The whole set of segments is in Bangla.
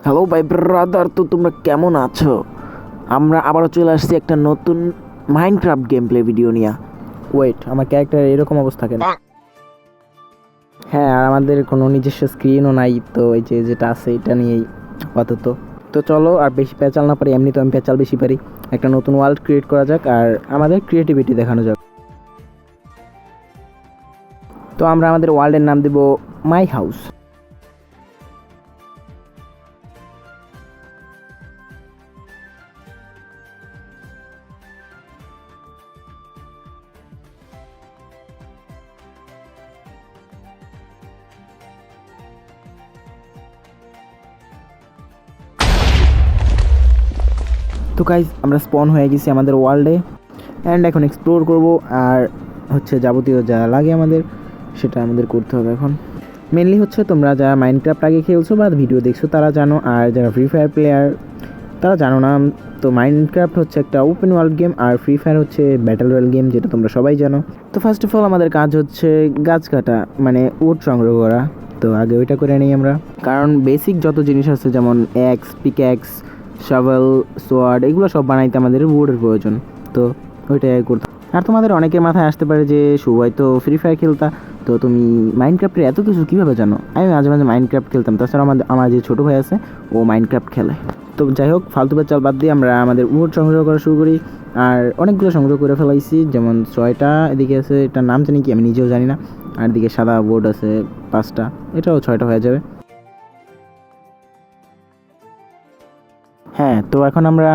হ্যালো ভাই ব্রাদার, তো তোমরা কেমন আছো? আমরা আবারও চলে আসছি একটা নতুন মাইনক্রাফট গেম প্লে ভিডিও নিয়ে। ওয়েট, আমার ক্যারেক্টার এরকম অবস্থা কেন? হ্যাঁ, আর আমাদের কোনো নিজস্ব স্ক্রিনও নাই, তো এই যে যেটা আছে এটা নিয়েই আপাতত। তো চলো আর বেশি প্যাচাল না পারি, এমনি তো আমি প্যাচাল বেশি পারি। একটা নতুন ওয়ার্ল্ড ক্রিয়েট করা যাক আর আমাদের ক্রিয়েটিভিটি দেখানো যাক। তো আমরা আমাদের ওয়ার্ল্ডের নাম দেব মাই হাউস। তো গাইজ, আমরা স্পন হয়ে গেছি আমাদের ওয়ার্ল্ডে অ্যান্ড এখন এক্সপ্লোর করব আর হচ্ছে যাবতীয় যা লাগে আমাদের সেটা আমাদের করতে হবে এখন। মেনলি হচ্ছে তোমরা যারা মাইনক্রাফট আগে খেলছো বা ভিডিও দেখছো তারা জানো, আর যারা ফ্রি ফায়ার প্লেয়ার তারা জানো না। তো মাইনক্রাফট হচ্ছে একটা ওপেন ওয়ার্ল্ড গেম আর ফ্রি ফায়ার হচ্ছে ব্যাটল রয়্যাল গেম, যেটা তোমরা সবাই জানো। তো ফার্স্ট অফ অল আমাদের কাজ হচ্ছে গাছ কাটা, মানে উড সংগ্রহ করা। তো আগে ওইটা করে নিই আমরা, কারণ বেসিক যত জিনিস আছে যেমন অ্যাক্স, পিক্যাক্স, শাভেল, সোয়ার্ড, এগুলো সব বানাইতে আমাদের উডের প্রয়োজন। তো ওইটাই করতে। আর তোমাদের অনেকের মাথায় আসতে পারে যে সবাই তো ফ্রি ফায়ার খেলতা, তো তুমি মাইনক্রাফটের এত কিছু কীভাবে জানো? আমি মাঝে মাঝে মাইনক্রাফট খেলতাম, তাছাড়া আমার যে ছোটো ভাই আছে ও মাইনক্রাফট খেলে। তো যাই হোক, ফালতু চাল বাদ দিয়ে আমরা আমাদের উড সংগ্রহ করা শুরু করি। আর অনেকগুলো সংগ্রহ করে ফেলাইছি, যেমন 6টা এদিকে আছে, এটার নাম জানি কি আমি নিজেও জানি না। আর এদিকে সাদা বোর্ড আছে 5টা, এটাও 6টা হয়ে যাবে। হ্যাঁ, তো এখন আমরা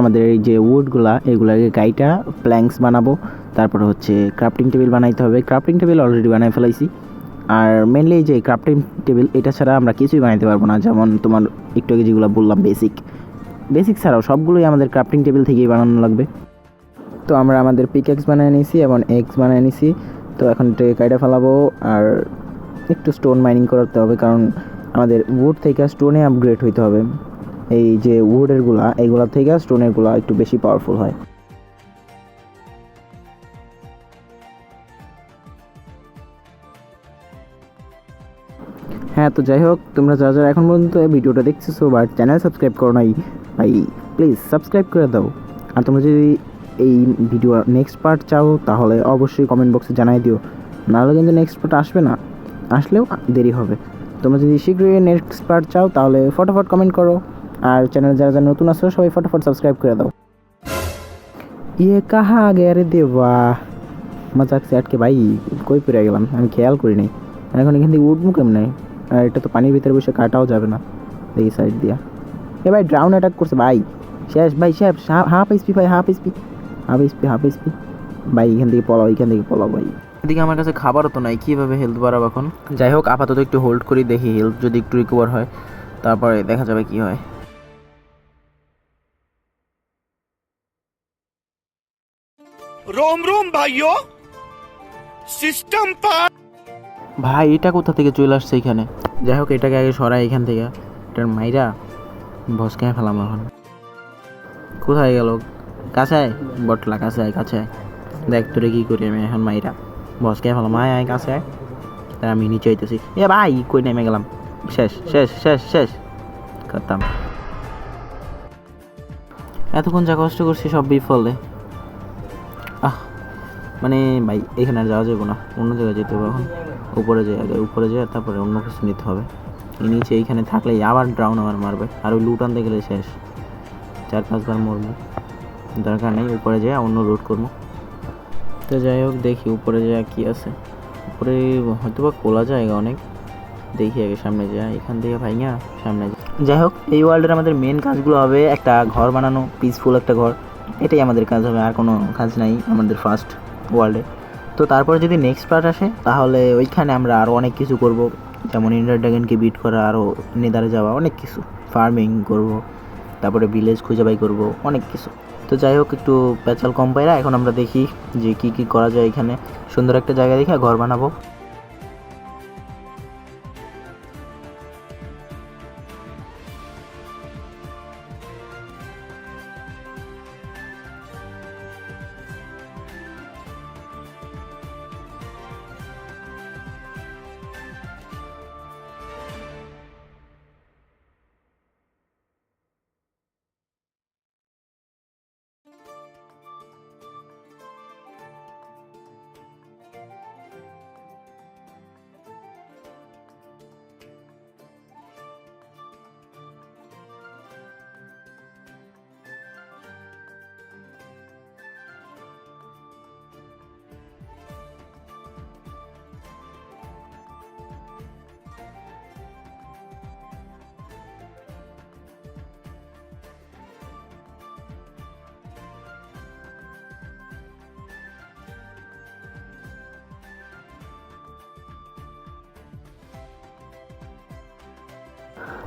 আমাদের এই যে উডগুলা এগুলাকে গাইটা প্ল্যাঙ্কস বানাবো। তারপরে হচ্ছে ক্রাফটিং টেবিল বানাইতে হবে। ক্রাফটিং টেবিল অলরেডি বানাই ফেলাইছি। আর মেনলি এই যে ক্রাফটিং টেবিল, এটা ছাড়া আমরা কিছুই বানাইতে পারবো না। যেমন তোমার একটু আগে যেগুলো বললাম বেসিক ছাড়াও সবগুলোই আমাদের ক্রাফটিং টেবিল থেকেই বানানো লাগবে। তো আমরা আমাদের পিক্যাক্স বানিয়ে নিয়েছি এবং এক্স বানিয়ে নিয়েছি। তো এখন এটাকে কাইটা ফেলাবো আর একটু স্টোন মাইনিং করতে হবে, কারণ আমাদের উড থেকে স্টোনে আপগ্রেড হইতে হবে। এই যে উডেরগুলা এইগুলা থেকে স্টোনেরগুলা একটু বেশি পাওয়ারফুল হয়। হ্যাঁ, তো যাই হোক, তোমরা যারা যারা এখন পর্যন্ত ভিডিওটা দেখতেছো বা চ্যানেল সাবস্ক্রাইব করো নাই, ভাই প্লিজ সাবস্ক্রাইব করে দাও। আর তোমরা যদি এই ভিডিও নেক্সট পার্ট চাও তাহলে অবশ্যই কমেন্ট বক্সে জানাই দিও, নাহলে কিন্তু নেক্সট পার্ট আসবে না, আসলেও দেরি হবে। তোমরা যদি শীঘ্রই নেক্সট পার্ট চাও তাহলে ফটাফট কমেন্ট করো। আর চ্যানেলে যারা যারা নতুন আসো সবাই ফটাফট সাবস্ক্রাইব করে দাও। ইয়ে কাহা গে রে দেবা, মজাক সে আটকে ভাই, কই পড়ে গেলাম আমি খেয়াল করি নাই। এখন এখান থেকে উঠবো কেমনে? আর এটা তো পানির ভিতরে বসে কাটাও যাবে না, এই সাইড দিয়া। এ ভাই ড্রাউন অ্যাটাক করছে ভাই, শেষ ভাই শেষ। হাফ এসপি ভাই, হাফ এসপি। ভাই এখান থেকে পলাও ভাই। এদিকে আমার কাছে খাবারও তো নাই, কীভাবে হেলথ বাড়াবো এখন? যাই হোক, আপাতত একটু হোল্ড করি, দেখি হেলথ যদি একটু রিকভার হয় তারপরে দেখা যাবে কি হয়। रोम रोम भाइयों सिस्टम पर ভাই এটা কোথা থেকে চলে আসছে এখানে? যাই হোক, এটাকে আগে সরাই এখান থেকে। এটার মাইরা ভসকে ফেলাম এখন। কোথায় গেল? কাছে আয় বটলা, কাছে আয়। দেখ তোরে কী করি আমি এখন, মাইরা ভসকে ফেলাম। আয় কাছে আয়। তার আমি নিচে আইতেছি। এ ভাই কই নেমে গেলাম? শেষ করতাম। এতক্ষণ যা কষ্ট করছি সব বিফলে। মানে ভাই এখানে আর যাওয়া যাবে না, অন্য জায়গায় যেতে হবে এখন। উপরে যাই তারপরে অন্য কিছু নিতে হবে। নিচে এইখানে থাকলেই আবার ড্রাউন আমার মারবে, আর ওই লুট আনতে গেলে শেষ, 4-5 বার মরবো। দরকার নেই, উপরে যাই অন্য রুট করবো। তো যাই হোক, দেখি উপরে যাই কি আছে। উপরে হয়তো বা খোলা জায়গা অনেক, দেখি আগে সামনে যাই। এখান থেকে ভাইয়া সামনে যাই। যাই হোক, এই ওয়ার্ল্ডের আমাদের মেন কাজগুলো হবে একটা ঘর বানানো, পিসফুল একটা ঘর। এটাই আমাদের কাজ হবে, আর কোনো কাজ নাই আমাদের ফার্স্ট ওয়ার্ল্ডে। তো তারপরে যদি নেক্সট পার্ট আসে তাহলে ওইখানে আমরা আরও অনেক কিছু করব, যেমন এন্ডার ড্রাগনকে বিট করা, আরও নেদারে যাওয়া, অনেক কিছু ফার্মিং করব, তারপরে ভিলেজ খুঁজে বাই করব, অনেক কিছু। তো যাই হোক, একটু প্যাচাল কম পাইরা এখন আমরা দেখি যে কী করা যায়। এখানে সুন্দর একটা জায়গা দেখে ঘর বানাবো।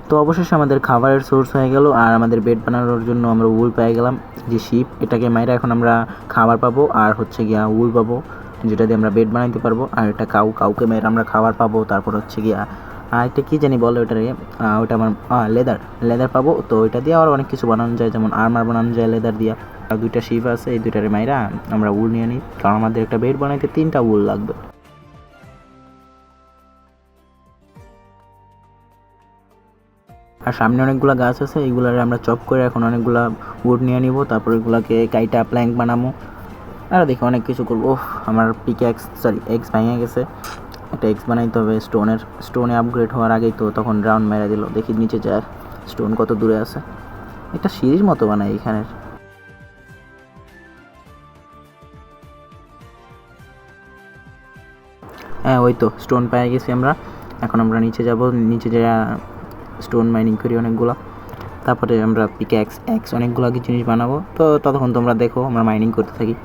তো অবশেষে আমাদের খাবারের সোর্স হয়ে গেল, আর আমাদের বেড বানানোর জন্য আমরা উল পেয়ে গেলাম, যে শিপ, এটাকে মাইরা এখন আমরা খাবার পাবো আর হচ্ছে গিয়া উল পাবো, যেটা দিয়ে আমরা বেড বানাইতে পারবো। আর এটা কাউকে মেরে আমরা খাবার পাবো, তারপর হচ্ছে গিয়া আর এটা কী জানি বলে ওটাকে, ওটা আমার লেদার পাবো। তো ওইটা দিয়ে আবার অনেক কিছু বানানো যায়, যেমন আর্মার বানানো যায় লেদার দিয়ে। আর 2টা শিপ আছে, এই 2টারে মাইরা আমরা উল নিয়ে নিই, কারণ আমাদের একটা বেড বানাইতে 3টা উল লাগবে। আর সামনে অনেকগুলো গাছ আছে, এইগুলারে আমরা চপ করে এখন অনেকগুলা উড নিয়ে নিব, তারপর এগুলাকে কাইটা প্ল্যাঙ্ক বানাবো। আর দেখি অনেক কিছু করবো। আমার এক্স ভেঙে গেছে, একটা এক্স বানাইতে হবে স্টোনে আপগ্রেড হওয়ার আগেই। তো তখন রাউন্ড মেরে দিল, দেখি নিচে যায় স্টোন কত দূরে আছে। একটা সিঁড়ির মতো বানাই এখানের। হ্যাঁ ওই তো স্টোন পেয়ে গেছি আমরা। এখন আমরা নিচে যাব, নিচে যা স্টোন মাইনিং করি অনেকগুলো, তারপরে আমরা এক্স অনেকগুলো জিনিস বানাবো। তো ততক্ষণ তোমরা দেখো আমরা মাইনিং করতে থাকি।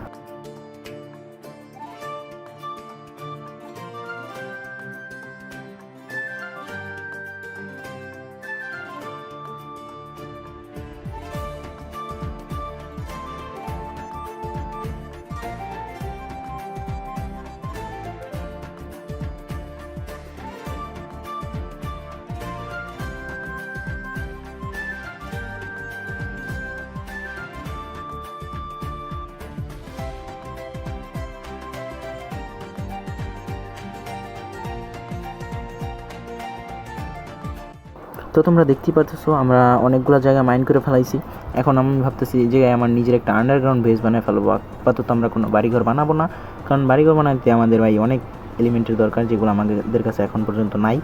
তো তোমরা দেখতেই পারতেছো আমরা অনেকগুলো জায়গা মাইন করে ফেলাইছি। এখন আমি ভাবতেছি এই জায়গায় আমার নিজের একটা আন্ডারগ্রাউন্ড বেস বানিয়ে ফেলবো। আপাতত আমরা কোনো বাড়িঘর বানাবো না, কারণ বাড়িঘর বানাতে আমাদের ভাই অনেক এলিমেন্টের দরকার, যেগুলো আমাদের কাছে এখন পর্যন্ত নাই।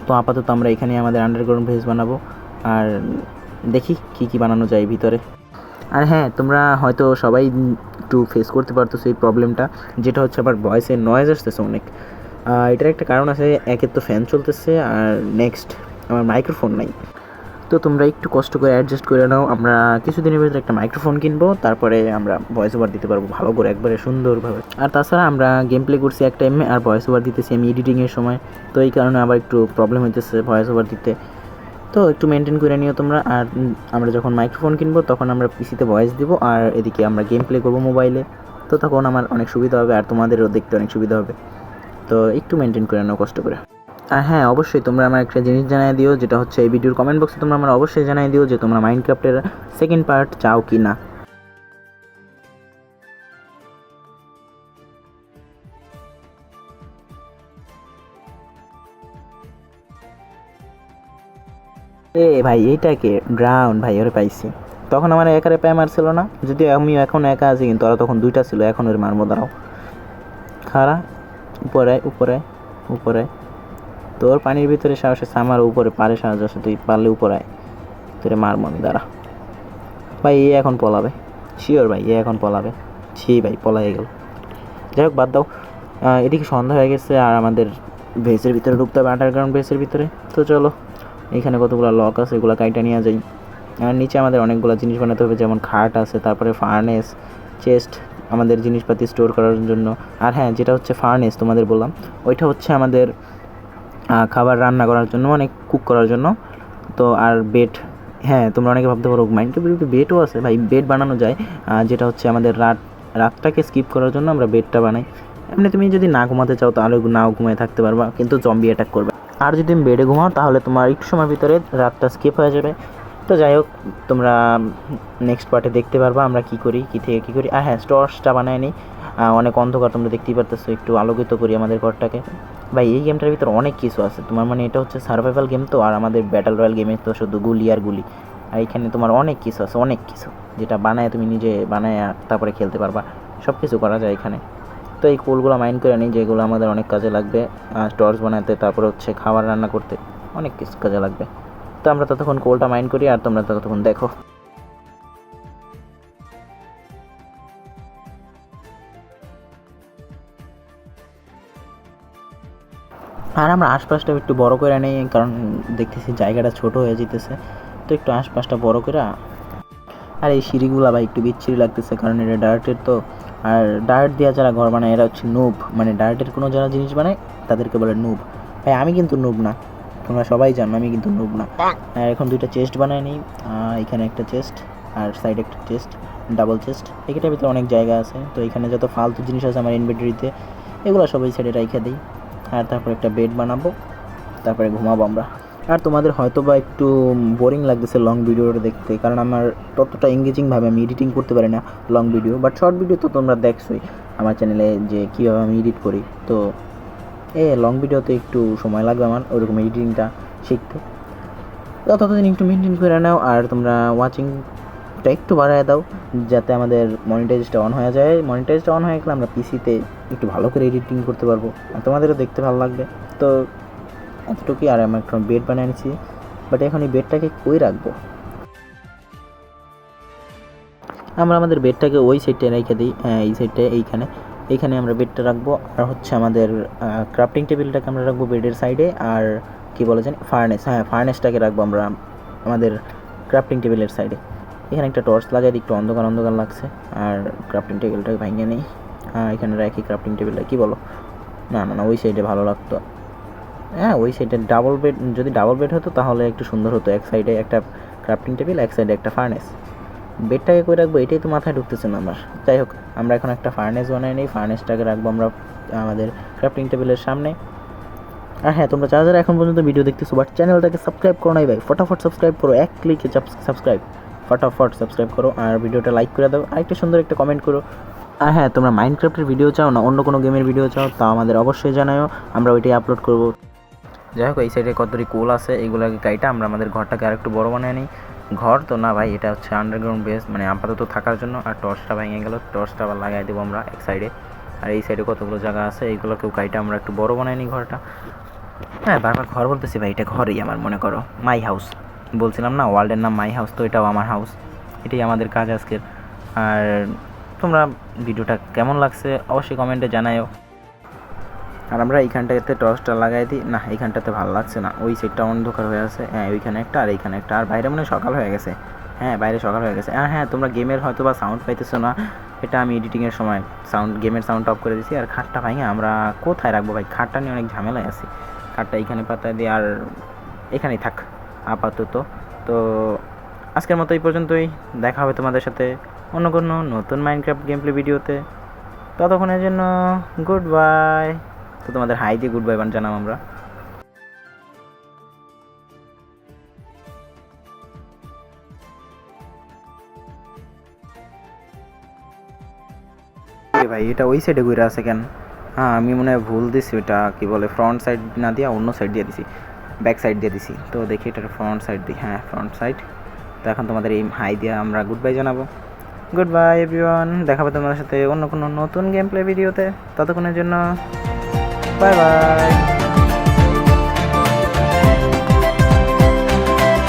তো আপাতত আমরা এখানে আমাদের আন্ডারগ্রাউন্ড বেস বানাবো, আর দেখি কী বানানো যায় ভিতরে। আর হ্যাঁ, তোমরা হয়তো সবাই একটু ফেস করতে পারতেছো এই প্রবলেমটা, যেটা হচ্ছে আবার ভয়েসের নয়েজ আসতেছে অনেক। এটার একটা কারণ আছে, একের তো ফ্যান চলতেছে, আর নেক্সট আমার মাইক্রোফোন নাই। তো তোমরা একটু কষ্ট করে অ্যাডজাস্ট করে নাও। আমরা কিছুদিনের ভিতরে একটা মাইক্রোফোন কিনবো, তারপরে আমরা ভয়েস ওভার দিতে পারবো ভালো করে, একবারে সুন্দরভাবে। আর তাছাড়া আমরা গেম প্লে করছি এক টাইমে, আর ভয়েস ওভার দিতেছি আমি এডিটিংয়ের সময়। তো এই কারণে আবার একটু প্রবলেম হইতেছে ভয়েস ওভার দিতে। তো একটু মেনটেন করে নিও তোমরা। আর আমরা যখন মাইক্রোফোন কিনবো তখন আমরা পিসিতে ভয়েস দিব, আর এদিকে আমরা গেম প্লে করবো মোবাইলে। তো তখন আমার অনেক সুবিধা হবে, আর তোমাদেরও দেখতে অনেক সুবিধা হবে। তো একটু মেনটেন করে নাও কষ্ট করে। আর হ্যাঁ, অবশ্যই তোমরা আমার একটা জিনিস জানিয়ে দিও, যেটা হচ্ছে এই ভিডিওর কমেন্ট বক্সে তোমরা আমার অবশ্যই জানিয়ে দিও যে তোমরা মাইনক্রাফটের সেকেন্ড পার্ট চাও কি না। ভাই এইটাকে গ্রাউন্ড ভাই ওরে পাইছি, তখন আমার একারে পায়ে মারছিল না, যদিও আমি এখন একা আছি, কিন্তু ওরা তখন 2টা ছিল। এখন ওর মারমো, দাঁড়াও, খাড়া, উপরে তোর পানির ভিতরে সাহস আছে, আমার উপরে পারে সাহস আছে, তুই পারলে উপরে তোরে মারমো আমি, দাঁড়া। ভাই এ এখন পলাবে, শিওর ভাই এ এখন পলাবে। ভাই পলাই গেল। যাই হোক, বাদ দাও। এদিকে সন্ধ্যা হয়ে গেছে, আর আমাদের ভেসের ভিতরে ঢুকতে হবে, আন্ডারগ্রাউন্ড ভেসের ভিতরে। তো চলো, এখানে কতগুলো লক আছে, এগুলো কাইটা নিয়ে যাই। আর নিচে আমাদের অনেকগুলো জিনিস বানাতে হবে, যেমন খাট আছে, তারপরে ফার্নেস, চেস্ট, আমাদের জিনিসপাতি স্টোর করার জন্য। আর হ্যাঁ, যেটা হচ্ছে ফার্নেস তোমাদের বললাম, ওইটা হচ্ছে আমাদের খাবার রান্না করার জন্য, মানে কুক করার জন্য। তো আর বেড, হ্যাঁ তোমরা অনেকে ভাবতে পারো মাইনক্রাফটে বেডও আছে, ভাই বেড বানানো যায়, যেটা হচ্ছে আমাদের রাতটাকে স্কিপ করার জন্য আমরা বেডটা বানাই। এমনি তুমি যদি না ঘুমাতে চাও তাহলে নাও ঘুমিয়ে থাকতে পারবা, কিন্তু জম্বি অ্যাটাক করবে। আর যদি তুমি বেডে ঘুমাও তাহলে তোমার একটু সময়ের ভিতরে রাতটা স্কিপ হয়ে যাবে। তো যাই হোক, তোমরা নেক্সট পার্টে দেখতে পারবা আমরা কী করি, কী থেকে কী করি। আর হ্যাঁ, টর্চটা বানায় নিই, অনেক অন্ধকার তোমরা দেখতেই পারতেছো, একটু আলোকিত করি আমাদের ঘরটাকে। ভাই এই গেমটার ভিতরে অনেক কিছু আছে, তোমার মানে এটা হচ্ছে সার্ভাইভাল গেম, তো আর আমাদের ব্যাটল রয়্যাল গেমে তো শুধু গুলি আর গুলি। আর এখানে তোমার অনেক কিছু আছে, অনেক কিছু, যেটা বানায় তুমি নিজে বানায় তারপরে খেলতে পারবা, সব কিছু করা যায় এখানে। তো এই কোলগুলো মাইন করে নিই, যেগুলো আমাদের অনেক কাজে লাগবে, টর্চ বানাতে, তারপর হচ্ছে খাবার রান্না করতে, অনেক কিছু কাজে লাগবে। তো আমরা ততক্ষণ কোলটা মাইন করি, আর তোমরা ততক্ষণ দেখো। আর আমরা আশপাশটা একটু বড় করে নেই, কারণ দেখতেছি জায়গাটা ছোট হয়ে যেতেছে, তো একটু আশপাশটা বড় করে। আর এই সিঁড়িগুলো ভাই একটু বিচ্ছিরি লাগতেছে, কারণ এটা ডার্টের তো। আর ডার্ট দিয়ে যারা ঘর বানায় এরা হচ্ছে নুব, মানে ডার্টের কোনো যারা জিনিস বানায় তাদেরকে বলে নুব। ভাই আমি কিন্তু নুব না, তোমরা সবাই জানো আমি কিন্তু নুব না। আর এখন দুইটা চেস্ট বানায় নিই, এখানে একটা চেস্ট আর সাইডে একটা চেস্ট, ডাবল চেস্ট। এটার ভিতরে অনেক জায়গা আছে, তো এখানে যত ফালতু জিনিস আছে আমার ইনভেন্টরিতে এগুলো সবাই সাইডে রেখে দিই। আর তারপর একটা বেড বানাবো, তারপরে ঘুমাবো আমরা। আর তোমাদের হয়তো বা একটু বোরিং লাগতেছে লং ভিডিওটা দেখতে, কারণ আমার ততটা এঙ্গেজিংভাবে আমি এডিটিং করতে পারি না long video, but short video তো তোমরা দেখছোই আমার চ্যানেলে যে কীভাবে আমি এডিট করি। তো লং ভিডিওতে একটু সময় লাগবে আমার ওইরকম এডিটিংটা শিখতে। ততদিন একটু মেনটেন করে নাও, আর তোমরা ওয়াচিংটা একটু বাড়ায় দাও যাতে আমাদের মনিটাইজটা অন হয়ে যায়। মনিটাইজটা অন হয়ে গেলে আমরা পিসিতে একটু ভালো করে এডিটিং করতে পারবো, আর তোমাদেরও দেখতে ভালো লাগবে। তো এতটুকুই। আর আমি একটা বেড বানিয়ে নিয়েছি, বাট এখন এই বেডটাকে কই রাখবো? আমরা আমাদের বেডটাকে ওই সাইডটায় রেখে দিই, এই সাইডটায় এইখানে আমরা বেডটা রাখবো। আর হচ্ছে আমাদের ক্রাফটিং টেবিলটাকে আমরা রাখবো বেডের সাইডে। আর কি বলে জানি ফার্নেস, ফার্নেসটাকে রাখবো আমরা আমাদের ক্রাফটিং টেবিলের সাইডে। এখানে একটা টর্চ লাগাই দিই, একটু অন্ধকার অন্ধকার লাগছে। আর ক্রাফটিং টেবিলটাকে ভাঙিয়ে নিই, এখানে রাখি ক্রাফটিং টেবিলটা। কি বলো? না ওই সাইডে ভালো লাগতো। ওই সাইডে ডাবল বেড, যদি ডাবল বেড হতো তাহলে একটু সুন্দর হতো। এক সাইডে একটা ক্রাফটিং টেবিল, এক সাইডে একটা ফার্নেস। বেডটাকে করে রাখবো এটাই তো মাথায় ঢুকতেছে না আমার। যাই হোক, আমরা এখন একটা ফার্নেস বানাই নিই। ফার্নেসটাকে রাখবো আমরা আমাদের ক্রাফটিং টেবিলের সামনে। আর হ্যাঁ, তোমরা যারা এখন পর্যন্ত ভিডিও দেখতেছো বাট চ্যানেলটাকে সাবস্ক্রাইব করো নাই ভাই, ফটাফট সাবস্ক্রাইব করো, এক ক্লিকে সাবস্ক্রাইব, ফটাফট সাবস্ক্রাইব করো। আর ভিডিওটা লাইক করে দাও, আর একটা সুন্দর একটা কমেন্ট করো। আর হ্যাঁ, তোমরা মাইনক্রাফটের ভিডিও চাও না অন্য কোনো গেমের ভিডিও চাও, তা আমাদের অবশ্যই জানাও, আমরা ওইটাই আপলোড করবো। যাই হোক, এই সাইডে কতটি কোল আছে এইগুলোকে কাইটা আমরা আমাদের ঘরটাকে আরেকটু বড় বানিয়ে নিই। ঘর তো না ভাই, এটা হচ্ছে আন্ডারগ্রাউন্ড বেস, মানে আপাতত থাকার জন্য। আর টর্চটা ভেঙে গেল, টর্চটা আবার লাগাই দেবো আমরা এক সাইডে। আর এই সাইডে কতগুলো জায়গা আছে এইগুলোকেও কাইটা আমরা একটু বড় বানাই নিই ঘরটা। হ্যাঁ, বারবার ঘর বলতেছি ভাই, এটা ঘরেই আমার, মনে করো মাই হাউস। বলছিলাম না ওয়ার্ল্ডের নাম মাই হাউস, তো এটাও আমার হাউস। এটাই আমাদের কাজ আজকের। আর তোমরা ভিডিওটা কেমন লাগছে অবশ্যই কমেন্টে জানাও। আর আমরা এইখানটাতে টর্চটা লাগাই দিই। না, এইখানটাতে ভালো লাগছে না, ওই সাইডটা অন্ধকার হয়ে আছে। ওইখানে একটা আর এইখানে একটা। আর বাইরে মনে হয় সকাল হয়ে গেছে। বাইরে সকাল হয়ে গেছে। আর হ্যাঁ, তোমরা গেমের হয়তো বা সাউন্ড পাইতেছো না, এটা আমি এডিটিংয়ের সময় গেমের সাউন্ড অফ করে দিয়েছি। আর খাটটা ভাঙে আমরা কোথায় রাখবো ভাই? খাটটা নিয়ে অনেক ঝামেলায় আছি। খাটটা এইখানে পাতা দিয়ে, আর এখানেই থাক আপাতত। তো আজকের মতো এই পর্যন্তই। দেখা হবে তোমাদের সাথে অন্য কোনো নতুন মাইনক্রাফট গেমপ্লে ভিডিওতে। ততক্ষণের জন্য গুড বাই। তো তোমাদের হাই দিয়ে গুড বাই জানাম আমরা। ভাই, এটা ওই সাইডে ঘুরে আছে কেন? আমি মনে হয় ভুল দিছি, ওটা কি বলে ফ্রন্ট সাইড না দিয়া অন্য সাইড দিয়ে দিছি, ব্যাক সাইড দিয়ে দিছি। তো দেখি এটা ফ্রন্ট সাইড দিই, ফ্রন্ট সাইড। তো এখন তোমাদের এই হাই দিয়ে আমরা গুড বাই জানাবো। গুড বাই এভরিওয়ান, দেখা হবে তোমাদের সাথে অন্য কোনো নতুন গেম প্লে ভিডিওতে। ততক্ষণের জন্য বাই বাই।